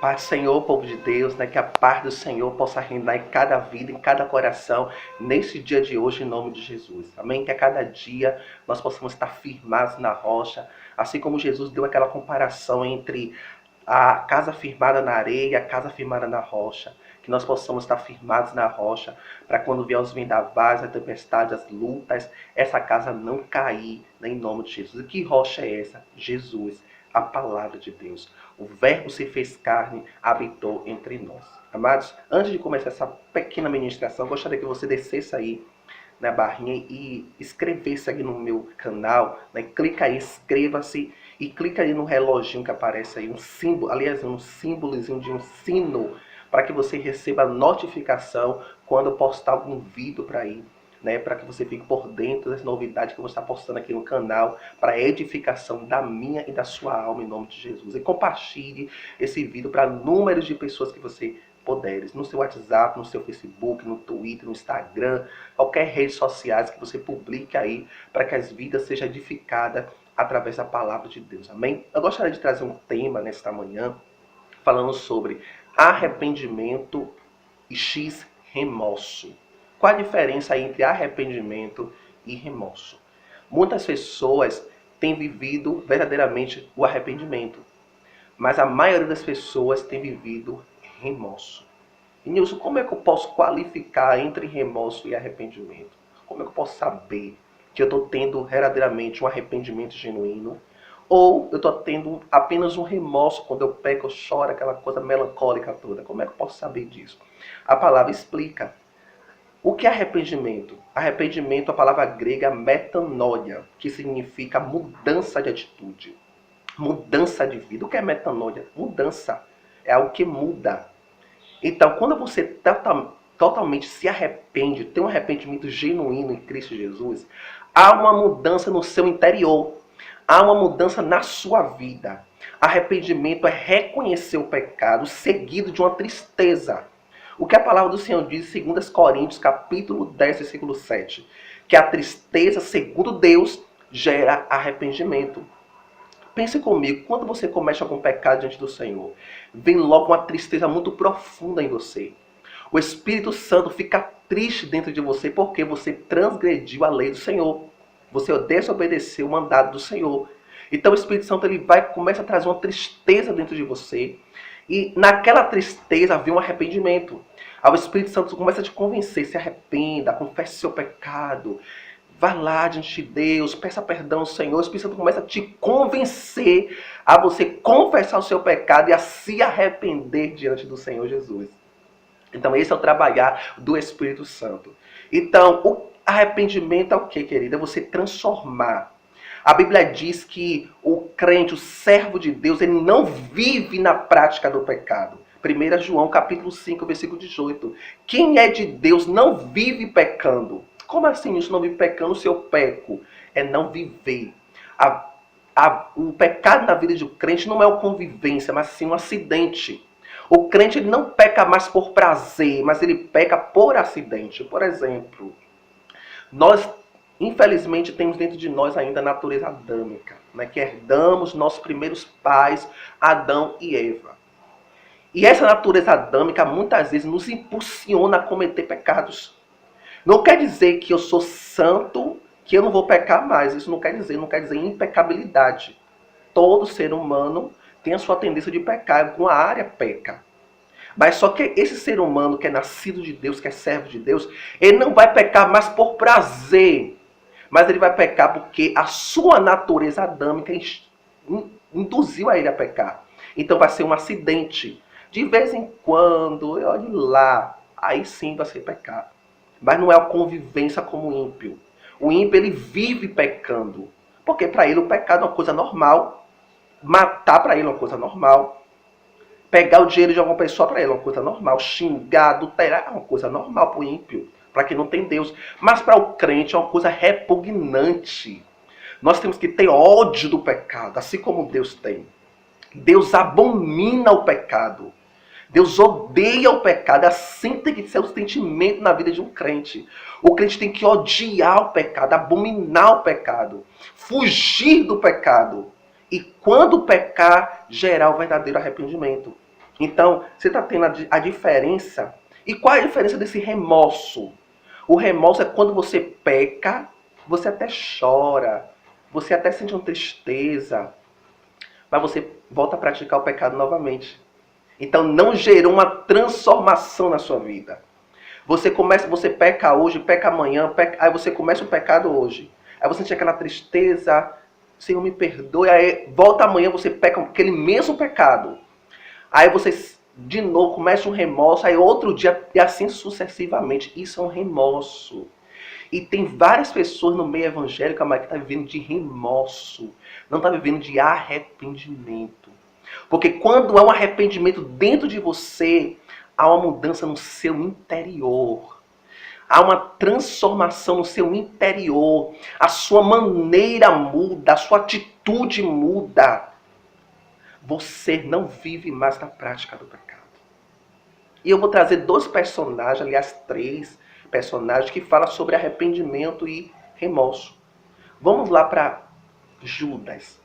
Paz do Senhor, povo de Deus, né? Que a paz do Senhor possa reinar em cada vida, em cada coração, nesse dia de hoje, em nome de Jesus. Amém? Que a cada dia nós possamos estar firmados na rocha, assim como Jesus deu aquela comparação entre a casa firmada na areia e a casa firmada na rocha. Que nós possamos estar firmados na rocha, para quando vier os vendavais, a tempestade, as lutas, essa casa não cair, né, em nome de Jesus. E que rocha é essa? Jesus, a palavra de Deus. O verbo se fez carne, habitou entre nós. Amados, antes de começar essa pequena ministração, gostaria que você descesse aí na barrinha e inscrevesse aqui no meu canal, né? Clica aí, inscreva-se e clica aí no reloginho que aparece aí, um símbolo, aliás, um símbolozinho de um sino, para que você receba notificação quando eu postar algum vídeo para aí, né, para que você fique por dentro das novidades que eu vou estar postando aqui no canal, para a edificação da minha e da sua alma, em nome de Jesus. E compartilhe esse vídeo para números de pessoas que você puderes, no seu WhatsApp, no seu Facebook, no Twitter, no Instagram, qualquer rede sociais que você publique aí, para que as vidas sejam edificadas através da palavra de Deus. Amém? Eu gostaria de trazer um tema nesta manhã, falando sobre arrependimento e remorso. Qual a diferença entre arrependimento e remorso? Muitas pessoas têm vivido verdadeiramente o arrependimento, mas a maioria das pessoas tem vivido remorso. E Nilson, como é que eu posso qualificar entre remorso e arrependimento? Como é que eu posso saber que eu estou tendo verdadeiramente um arrependimento genuíno? Ou eu estou tendo apenas um remorso quando eu peco, eu choro, aquela coisa melancólica toda? Como é que eu posso saber disso? A palavra explica. O que é arrependimento? Arrependimento, a palavra grega metanoia, que significa mudança de atitude, mudança de vida. O que é metanoia? Mudança. É algo que muda. Então, quando você totalmente se arrepende, tem um arrependimento genuíno em Cristo Jesus, há uma mudança no seu interior. Há uma mudança na sua vida. Arrependimento é reconhecer o pecado seguido de uma tristeza. O que a palavra do Senhor diz em 2 Coríntios, capítulo 10, versículo 7. Que a tristeza, segundo Deus, gera arrependimento. Pense comigo, quando você comete algum pecado diante do Senhor, vem logo uma tristeza muito profunda em você. O Espírito Santo fica triste dentro de você porque você transgrediu a lei do Senhor. Você desobedeceu o mandado do Senhor. Então o Espírito Santo ele começa a trazer uma tristeza dentro de você. E naquela tristeza vem um arrependimento. Aí o Espírito Santo começa a te convencer, se arrependa, confesse seu pecado. Vá lá diante de Deus, peça perdão ao Senhor. O Espírito Santo começa a te convencer a você confessar o seu pecado e a se arrepender diante do Senhor Jesus. Então esse é o trabalhar do Espírito Santo. Então o arrependimento é o que, querida? É você transformar. A Bíblia diz que o crente, o servo de Deus, ele não vive na prática do pecado. 1 João capítulo 5, versículo 18. Quem é de Deus não vive pecando. Como assim isso não vive pecando se eu peco? É não viver. O pecado na vida de um crente não é uma convivência, mas sim um acidente. O crente ele não peca mais por prazer, mas ele peca por acidente. Por exemplo, nós, infelizmente, temos dentro de nós ainda a natureza adâmica, né, que herdamos nossos primeiros pais, Adão e Eva. E essa natureza adâmica muitas vezes nos impulsiona a cometer pecados. Não quer dizer que eu sou santo, que eu não vou pecar mais. Isso não quer dizer impecabilidade. Todo ser humano tem a sua tendência de pecar, em alguma área peca. Mas só que esse ser humano que é nascido de Deus, que é servo de Deus, ele não vai pecar mais por prazer. Mas ele vai pecar porque a sua natureza adâmica induziu a ele a pecar. Então vai ser um acidente. De vez em quando, olhe lá, aí sim vai ser pecado. Mas não é a convivência como o ímpio. O ímpio ele vive pecando. Porque para ele o pecado é uma coisa normal. Matar para ele é uma coisa normal. Pegar o dinheiro de alguma pessoa para ele é uma coisa normal. Xingar, adulterar é uma coisa normal para o ímpio. Para quem não tem Deus. Mas para o crente é uma coisa repugnante. Nós temos que ter ódio do pecado, assim como Deus tem. Deus abomina o pecado. Deus odeia o pecado. Assim tem que ser o sentimento na vida de um crente. O crente tem que odiar o pecado, abominar o pecado, fugir do pecado. E quando pecar, gerar o verdadeiro arrependimento. Então, você está tendo a diferença. E qual é a diferença desse remorso? O remorso é quando você peca, você até chora, você até sente uma tristeza, mas você volta a praticar o pecado novamente. Então não gerou uma transformação na sua vida. Você peca hoje, peca amanhã, aí você começa o pecado hoje. Aí você sente aquela tristeza, Senhor me perdoe, aí volta amanhã, você peca aquele mesmo pecado. Aí você de novo começa um remorso, aí outro dia e assim sucessivamente. Isso é um remorso. E tem várias pessoas no meio evangélico, mas que estão vivendo de remorso. Não está vivendo de arrependimento. Porque quando há um arrependimento dentro de você, há uma mudança no seu interior. Há uma transformação no seu interior. A sua maneira muda, a sua atitude muda. Você não vive mais na prática do pecado. E eu vou trazer dois personagens, aliás, três personagens, que falam sobre arrependimento e remorso. Vamos lá para Judas.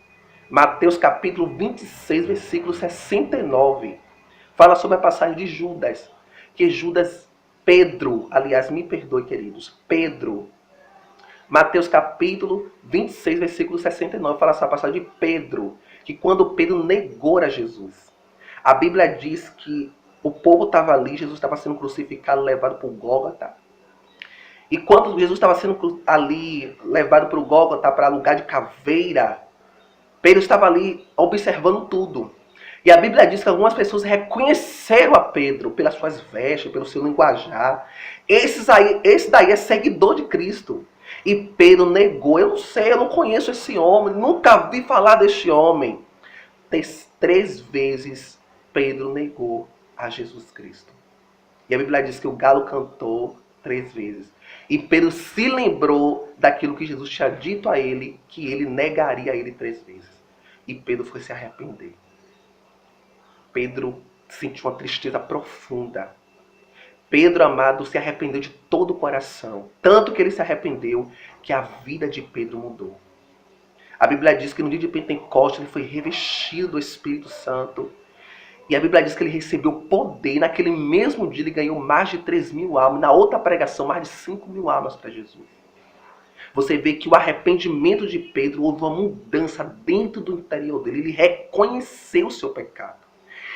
Mateus capítulo 26, versículo 69. Fala sobre a passagem de Judas. Que Judas, Pedro, aliás, me perdoe, queridos, Pedro. Mateus capítulo 26, versículo 69, fala sobre a passagem de Pedro. Que quando Pedro negou a Jesus. A Bíblia diz que o povo estava ali, Jesus estava sendo crucificado, levado para o Gólgota. E quando Jesus estava sendo ali, levado para o Gólgota, para lugar de caveira, Pedro estava ali observando tudo. E a Bíblia diz que algumas pessoas reconheceram a Pedro pelas suas vestes, pelo seu linguajar. Esse daí é seguidor de Cristo. E Pedro negou. Eu não sei, eu não conheço esse homem, nunca vi falar deste homem. 3 vezes Pedro negou a Jesus Cristo. E a Bíblia diz que o galo cantou 3 vezes. E Pedro se lembrou daquilo que Jesus tinha dito a ele, que ele negaria a ele 3 vezes. E Pedro foi se arrepender. Pedro sentiu uma tristeza profunda. Pedro, amado, se arrependeu de todo o coração. Tanto que ele se arrependeu que a vida de Pedro mudou. A Bíblia diz que no dia de Pentecostes ele foi revestido do Espírito Santo. E a Bíblia diz que ele recebeu poder. E naquele mesmo dia ele ganhou mais de 3.000 almas. Na outra pregação, mais de 5.000 almas para Jesus. Você vê que o arrependimento de Pedro houve uma mudança dentro do interior dele. Ele reconheceu o seu pecado.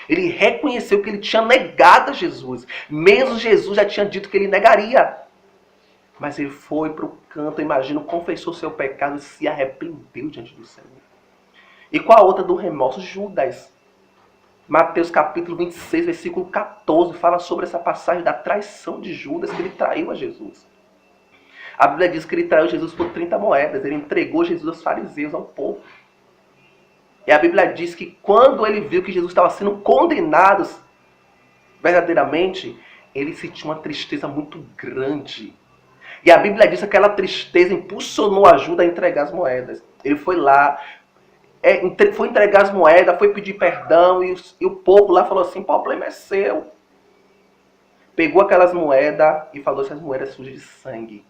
Ele reconheceu que ele tinha negado a Jesus. Mesmo Jesus já tinha dito que ele negaria. Mas ele foi para o canto, imagino, confessou seu pecado e se arrependeu diante do Senhor. E qual a outra do remorso? Judas. Mateus capítulo 26, versículo 14, fala sobre essa passagem da traição de Judas, que ele traiu a Jesus. A Bíblia diz que ele traiu Jesus por 30 moedas. Ele entregou Jesus aos fariseus, ao povo. E a Bíblia diz que quando ele viu que Jesus estava sendo condenado verdadeiramente, ele sentiu uma tristeza muito grande. E a Bíblia diz que aquela tristeza impulsionou a Judas a entregar as moedas. Ele foi lá, foi entregar as moedas, foi pedir perdão, e o povo lá falou assim, o problema é seu. Pegou aquelas moedas e falou que as moedas sujas de sangue.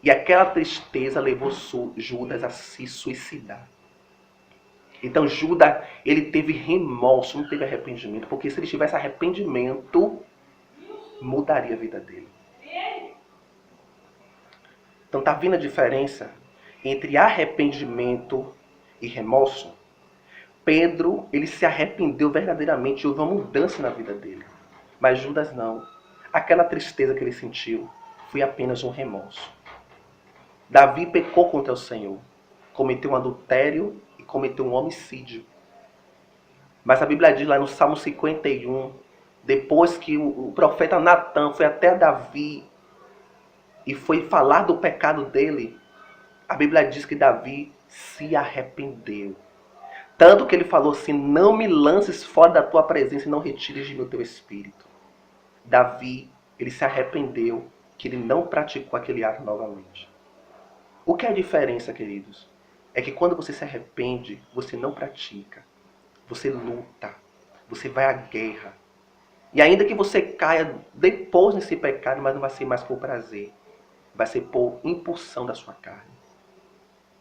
E aquela tristeza levou Judas a se suicidar. Então Judas, ele teve remorso, não teve arrependimento. Porque se ele tivesse arrependimento, mudaria a vida dele. Então está vendo a diferença entre arrependimento e remorso? Pedro, ele se arrependeu verdadeiramente, houve uma mudança na vida dele. Mas Judas não. Aquela tristeza que ele sentiu foi apenas um remorso. Davi pecou contra o Senhor. Cometeu um adultério e cometeu um homicídio. Mas a Bíblia diz lá no Salmo 51, depois que o profeta Natan foi até Davi e foi falar do pecado dele, a Bíblia diz que Davi se arrependeu. Tanto que ele falou assim, não me lances fora da tua presença e não retires de mim o teu espírito. Davi, ele se arrependeu que ele não praticou aquele ato novamente. O que é a diferença, queridos? É que quando você se arrepende, você não pratica. Você luta. Você vai à guerra. E ainda que você caia depois nesse pecado, mas não vai ser mais por prazer. Vai ser por impulsão da sua carne.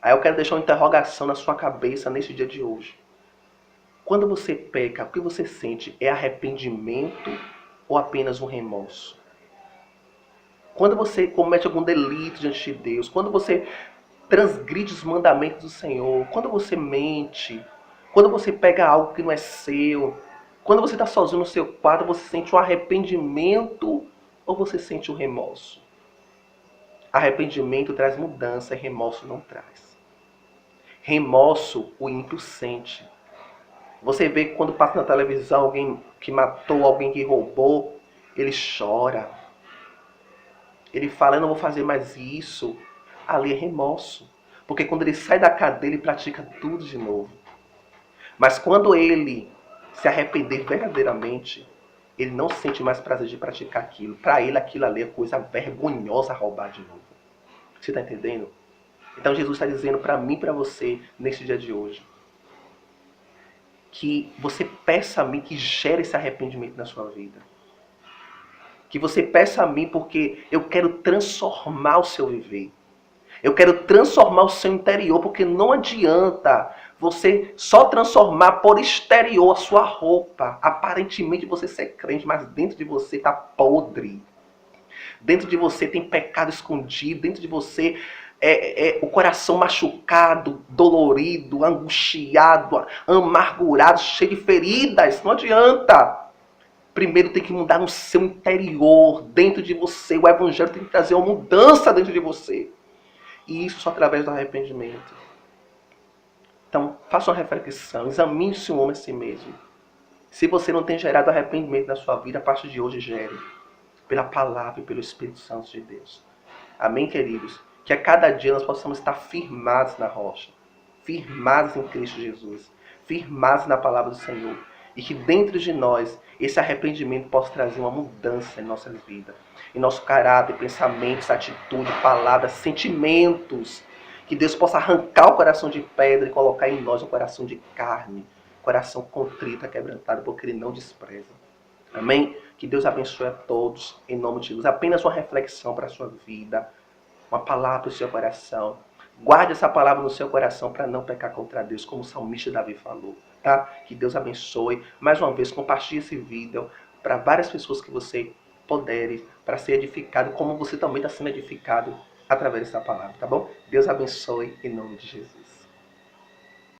Aí eu quero deixar uma interrogação na sua cabeça neste dia de hoje. Quando você peca, o que você sente é arrependimento ou apenas um remorso? Quando você comete algum delito diante de Deus, quando você transgride os mandamentos do Senhor, quando você mente, quando você pega algo que não é seu, quando você está sozinho no seu quarto, você sente um arrependimento ou você sente um remorso? Arrependimento traz mudança e remorso não traz. Remorso o ímpio sente. Você vê que quando passa na televisão alguém que matou, alguém que roubou, ele chora. Ele fala, eu não vou fazer mais isso. Ali é remorso. Porque quando ele sai da cadeia, ele pratica tudo de novo. Mas quando ele se arrepender verdadeiramente, ele não sente mais prazer de praticar aquilo. Para ele, aquilo ali é coisa vergonhosa roubar de novo. Você está entendendo? Então Jesus está dizendo para mim e para você, neste dia de hoje, que você peça a mim que gere esse arrependimento na sua vida. Que você peça a mim porque eu quero transformar o seu viver. Eu quero transformar o seu interior, porque não adianta você só transformar por exterior a sua roupa. Aparentemente você ser crente, mas dentro de você está podre. Dentro de você tem pecado escondido, dentro de você o coração machucado, dolorido, angustiado, amargurado, cheio de feridas. Não adianta. Primeiro tem que mudar no seu interior, dentro de você. O evangelho tem que trazer uma mudança dentro de você. E isso só através do arrependimento. Então, faça uma reflexão, examine-se um homem a si mesmo. Se você não tem gerado arrependimento na sua vida, a partir de hoje gere. Pela palavra e pelo Espírito Santo de Deus. Amém, queridos? Que a cada dia nós possamos estar firmados na rocha. Firmados em Cristo Jesus. Firmados na palavra do Senhor. E que dentro de nós, esse arrependimento possa trazer uma mudança em nossas vidas. Em nosso caráter, pensamentos, atitude, palavras, sentimentos. Que Deus possa arrancar o coração de pedra e colocar em nós um coração de carne. Coração contrito, quebrantado, porque Ele não despreza. Amém? Que Deus abençoe a todos, em nome de Jesus. Apenas uma reflexão para a sua vida. Uma palavra para o seu coração. Guarde essa palavra no seu coração para não pecar contra Deus, como o salmista Davi falou. Tá? Que Deus abençoe. Mais uma vez, compartilhe esse vídeo para várias pessoas que você puder, para ser edificado, como você também está sendo edificado através dessa palavra, tá bom? Deus abençoe em nome de Jesus.